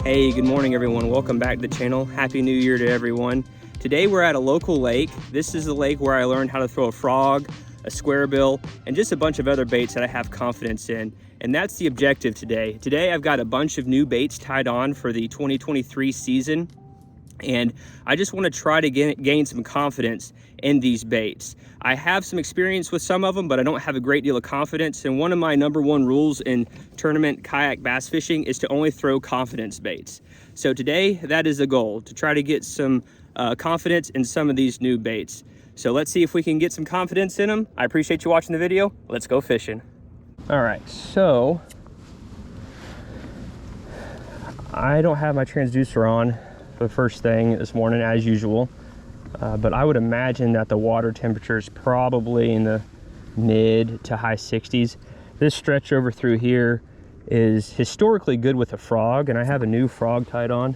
Hey, good morning everyone. Welcome back to the channel. Happy New Year to everyone. Today we're at a local lake. This is the lake where I learned how to throw a frog, a square bill, and just a bunch of other baits that I have confidence in. And that's the objective today. Today I've got a bunch of new baits tied on for the 2023 season. And I just want to try to gain some confidence in these baits. I have some experience with some of them, but I don't have a great deal of confidence. And one of my #1 rules in tournament kayak bass fishing is to only throw confidence baits. So today, that is the goal, to try to get some confidence in some of these new baits. So let's see if we can get some confidence in them. I appreciate you watching the video. Let's go fishing. All right, so I don't have my transducer on for the first thing this morning as usual, but I would imagine that the water temperature is probably in the mid to high 60s. This stretch over through here is historically good with a frog, and I have a new frog tied on.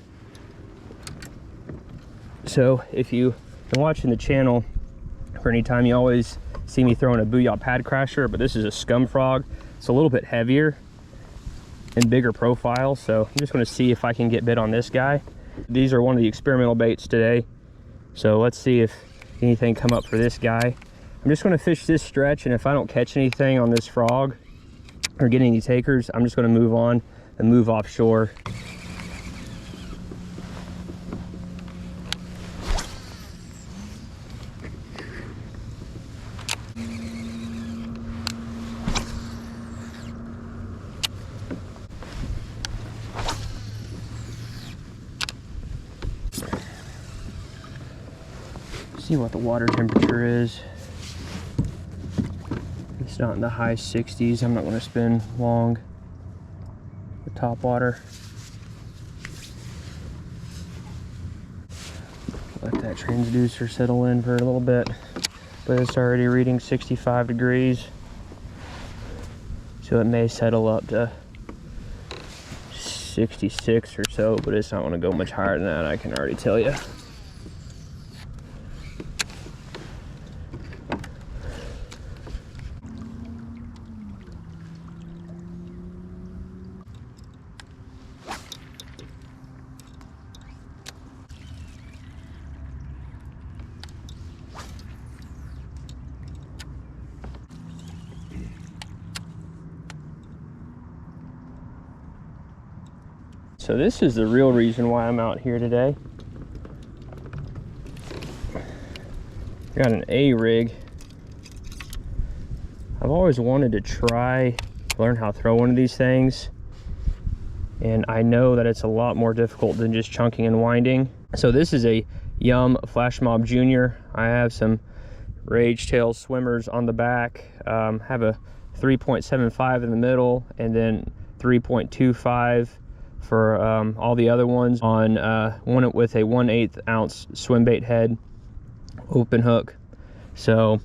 So if you've been watching the channel for any time, you always see me throwing a Booyah Pad Crasher, but this is a scum frog. It's a little bit heavier and bigger profile, so I'm just going to see if I can get bit on this guy. These are one of the experimental baits today, so let's see if anything come up for this guy. I'm just going to fish this stretch, and if I don't catch anything on this frog or get any takers, I'm just going to move on and move offshore. See what the water temperature is. It's not in the high 60s. I'm not going to spin long with top water. Let that transducer settle in for a little bit, but it's already reading 65 degrees, so it may settle up to 66 or so, but it's not going to go much higher than that, I can already tell you. So this is the real reason why I'm out here today. Got an A rig. I've always wanted to try learn how to throw one of these things, and I know that it's a lot more difficult than just chunking and winding. So this is a Yum Flash Mob Junior. I have some Rage Tail swimmers on the back. Have a 3.75 in the middle, and then 3.25 for all the other ones on one with a 1/8 ounce Swimbait head open hook. So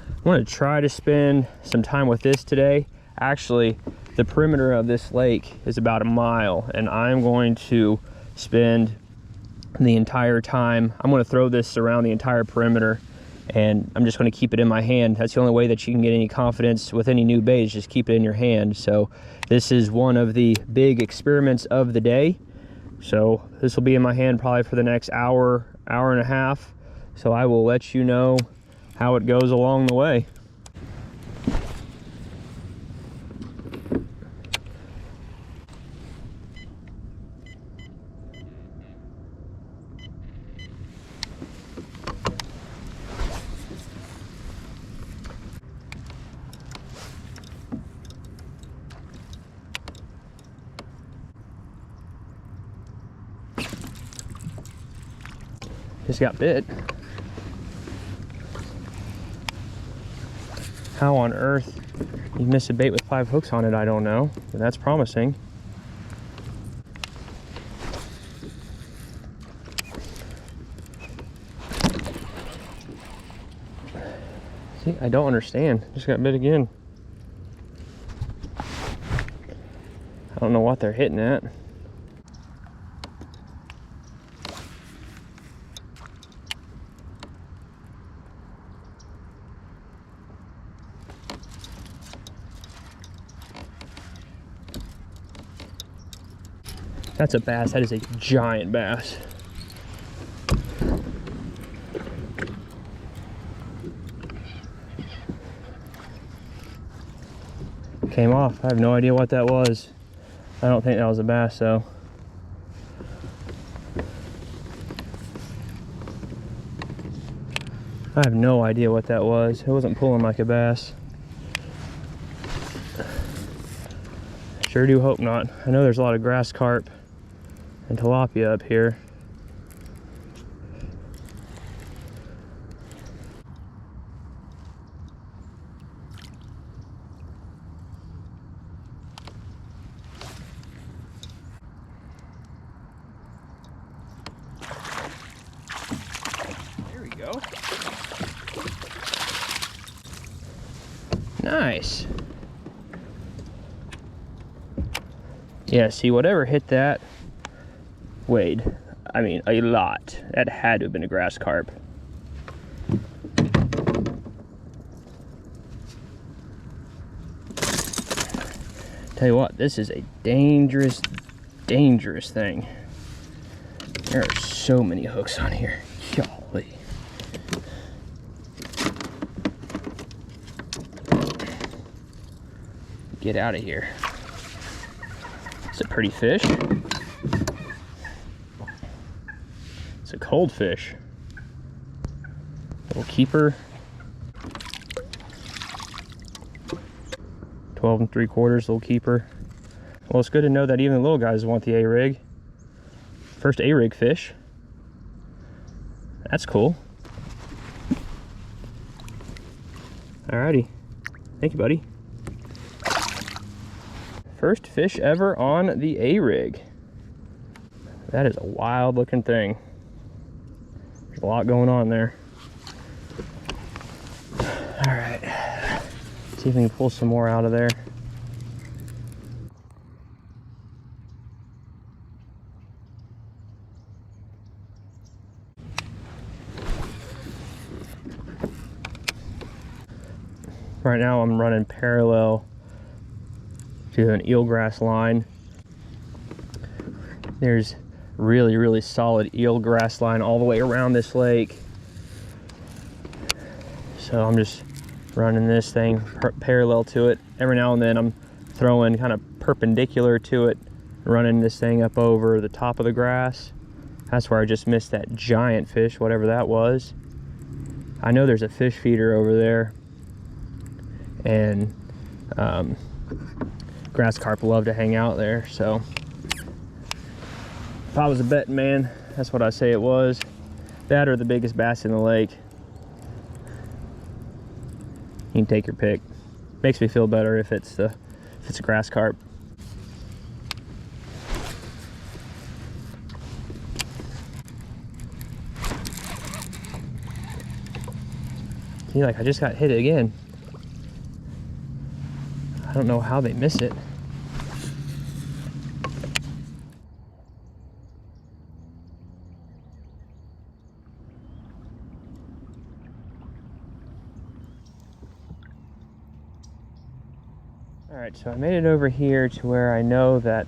I'm going to try to spend some time with this today. Actually, the perimeter of this lake is about a mile, and I'm going to spend the entire time, I'm going to throw this around the entire perimeter, and I'm just going to keep it in my hand. That's the only way that you can get any confidence with any new bait, is just keep it in your hand. So this is one of the big experiments of the day. So this will be in my hand probably for the next hour, hour and a half. So I will let you know how it goes along the way. Just got bit. How on earth you miss a bait with 5 hooks on it, I don't know, but that's promising. See, I don't understand. Just got bit again. I don't know what they're hitting at. That's a bass. That is a giant bass. Came off. I have no idea what that was. I don't think that was a bass though. I have no idea what that was. It wasn't pulling like a bass. Sure do hope not. I know there's a lot of grass carp and tilapia up here. There we go. Nice. Yeah, see, whatever hit that weighed, I mean, a lot. That had to have been a grass carp. Tell you what, this is a dangerous, dangerous thing. There are so many hooks on here. Golly. Get out of here. It's a pretty fish. It's a cold fish. Little keeper. 12 3/4 little keeper. Well, it's good to know that even the little guys want the A-rig. First A-rig fish. That's cool. Alrighty. Thank you, buddy. First fish ever on the A-rig. That is a wild looking thing. There's a lot going on there. All right, see if we can pull some more out of there. Right now I'm running parallel to an eelgrass line. There's really solid eelgrass line all the way around this lake. So I'm just running this thing parallel to it. Every now and then I'm throwing kind of perpendicular to it, running this thing up over the top of the grass. That's where I just missed that giant fish, whatever that was. I know there's a fish feeder over there, and grass carp love to hang out there. So if I was a betting man, that's what I say it was. That or the biggest bass in the lake. You can take your pick. Makes me feel better if it's a grass carp. See, like I just got hit again. I don't know how they miss it. All right, so I made it over here to where I know that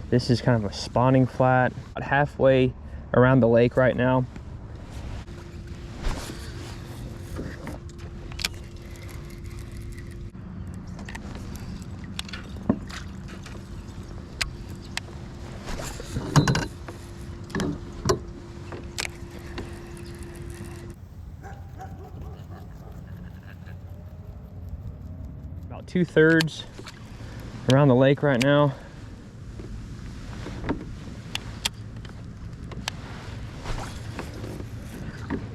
this is kind of a spawning flat. About halfway around the lake right now. About 2/3 around the lake right now.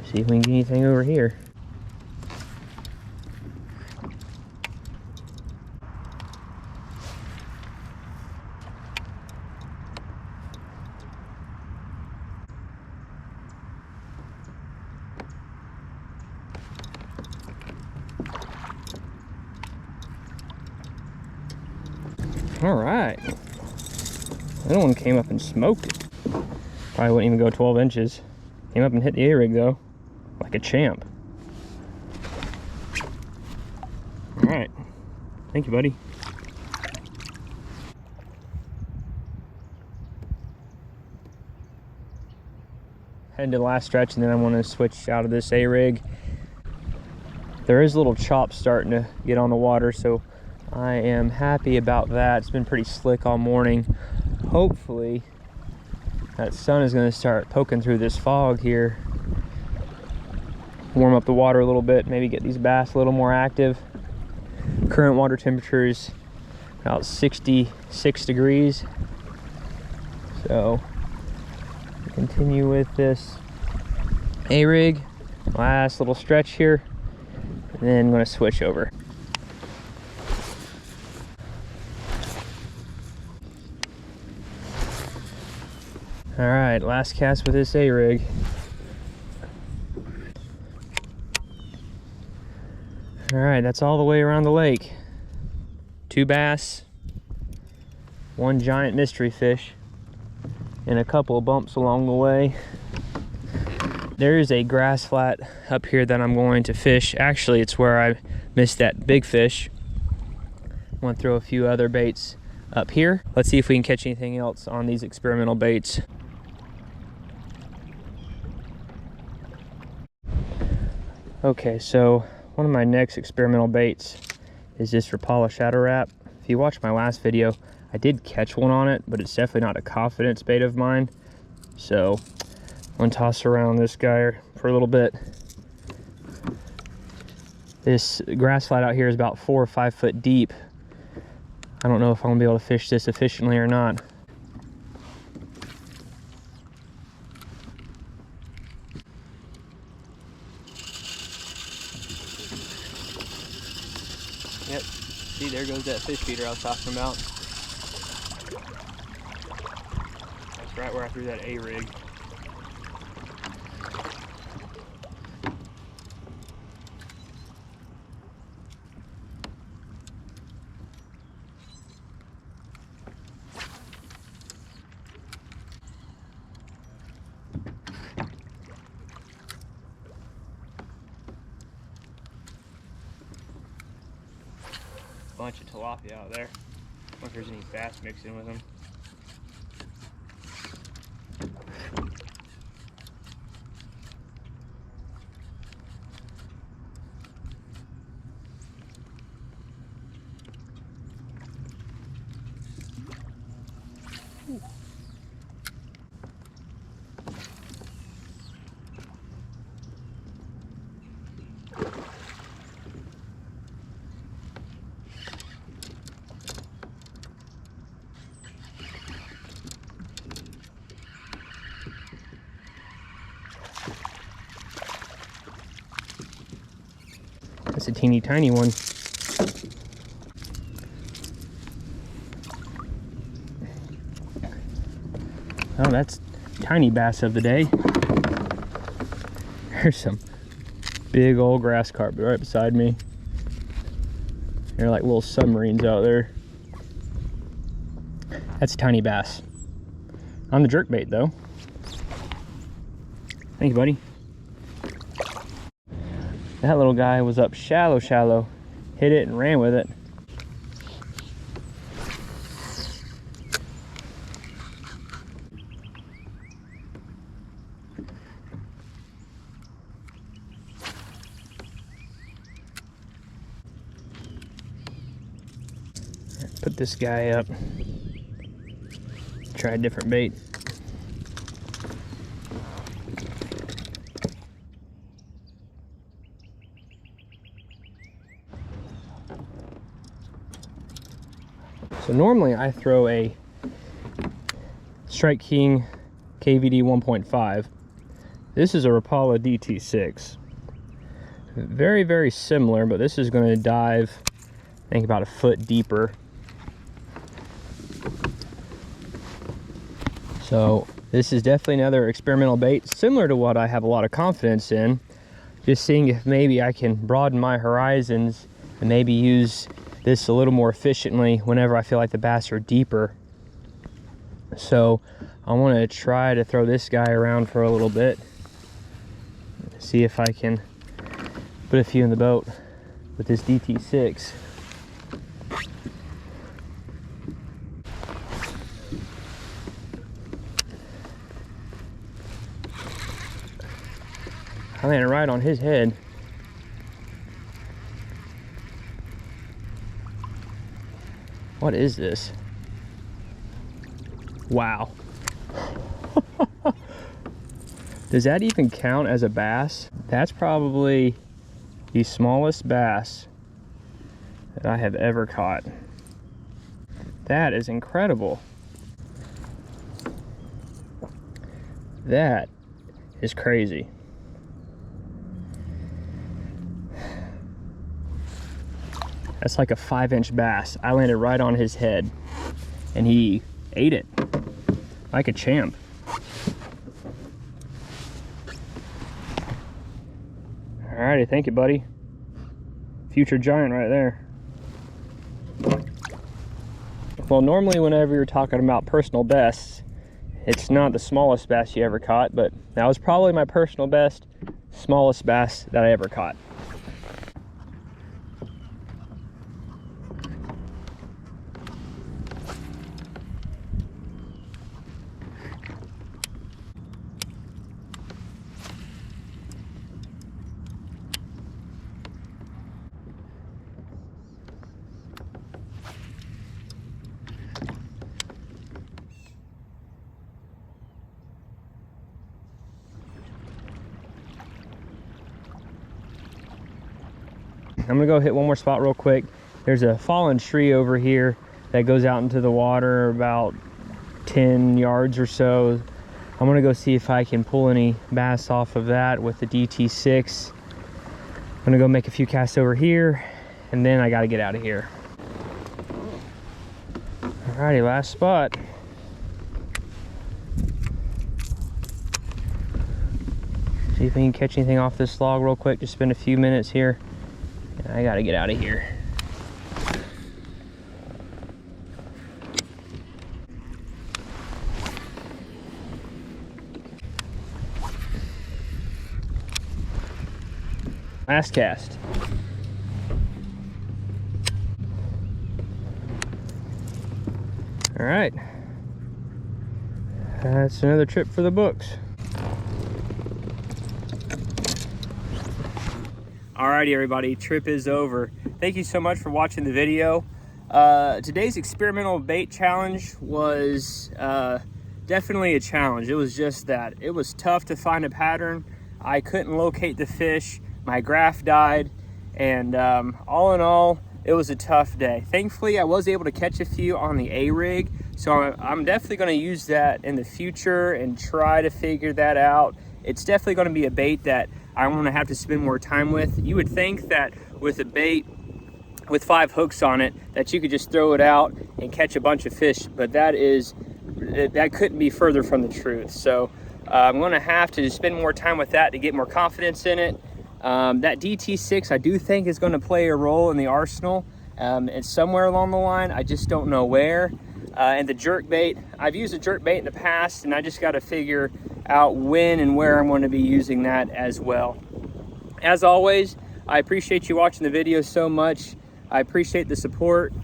See if we can get anything over here. All right, that one came up and smoked it. Probably wouldn't even go 12 inches. Came up and hit the A-rig though, like a champ. All right, thank you, buddy. heading to the last stretch, and then I want to switch out of this A-rig. There is a little chop starting to get on the water, so I am happy about that. It's been pretty slick all morning. Hopefully that sun is going to start poking through this fog here, warm up the water a little bit, maybe get these bass a little more active. Current water temperature is about 66 degrees. So continue with this A-rig, last little stretch here, and then I'm going to switch over. All right, last cast with this A-rig. All right, that's all the way around the lake. 2 bass, 1 giant mystery fish, and a couple of bumps along the way. There is a grass flat up here that I'm going to fish. Actually, it's where I missed that big fish. I'm gonna throw a few other baits up here. Let's see if we can catch anything else on these experimental baits. Okay, so one of my next experimental baits is this Rapala shadow wrap. If you watched my last video, I did catch one on it, but it's definitely not a confidence bait of mine. So I'm gonna toss around this guy for a little bit. This grass flat out here is about 4 or 5 foot deep. I don't know if I'm gonna be able to fish this efficiently or not. Yep, see, there goes that fish feeder I was talking about. That's right where I threw that A-rig. Bunch of tilapia out there. I wonder if there's any bass mixed in with them. Ooh. That's a teeny tiny one. Oh, that's tiny bass of the day. There's some big old grass carp right beside me. They're like little submarines out there. That's a tiny bass. On the jerkbait though. Thank you, buddy. That little guy was up shallow, hit it and ran with it. Put this guy up. Try a different bait. So normally I throw a Strike King KVD 1.5. This is a Rapala DT6. Very, very similar, but this is going to dive, I think, about a foot deeper. So this is definitely another experimental bait, similar to what I have a lot of confidence in. Just seeing if maybe I can broaden my horizons and maybe use this a little more efficiently whenever I feel like the bass are deeper. So I want to try to throw this guy around for a little bit, see if I can put a few in the boat with this DT6. I landed right on his head. What is this? Wow. Does that even count as a bass? That's probably the smallest bass that I have ever caught. That is incredible. That is crazy. That's like a 5-inch bass. I landed right on his head and he ate it like a champ. Alrighty, thank you, buddy. Future giant right there. Well, normally whenever you're talking about personal bests, it's not the smallest bass you ever caught, but that was probably my personal best, smallest bass that I ever caught. I'm gonna go hit one more spot real quick. There's a fallen tree over here that goes out into the water about 10 yards or so. I'm gonna go see if I can pull any bass off of that with the DT6. I'm gonna go make a few casts over here and then I gotta get out of here. Alrighty, last spot. See if I can catch anything off this log real quick. Just spend a few minutes here. I gotta get out of here. Last cast. All right. That's another trip for the books. Alrighty, everybody, trip is over. Thank you so much for watching the video. Today's experimental bait challenge was definitely a challenge. It was just that. It was tough to find a pattern. I couldn't locate the fish. My graph died. And all in all, it was a tough day. Thankfully, I was able to catch a few on the A-Rig. So I'm definitely going to use that in the future and try to figure that out. It's definitely going to be a bait that I'm going to have to spend more time with. You would think that with a bait with 5 hooks on it that you could just throw it out and catch a bunch of fish, but that couldn't be further from the truth. So I'm going to have to spend more time with that to get more confidence in it. That DT6 I do think is going to play a role in the arsenal. It's somewhere along the line, I just don't know where. And the jerkbait, I've used a jerkbait in the past and I just got to figure out when and where I'm going to be using that as well. As always, I appreciate you watching the video so much. I appreciate the support.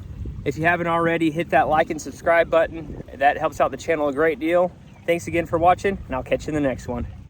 If you haven't already, hit that like and subscribe button. That helps out the channel a great deal. Thanks again for watching, and I'll catch you in the next one.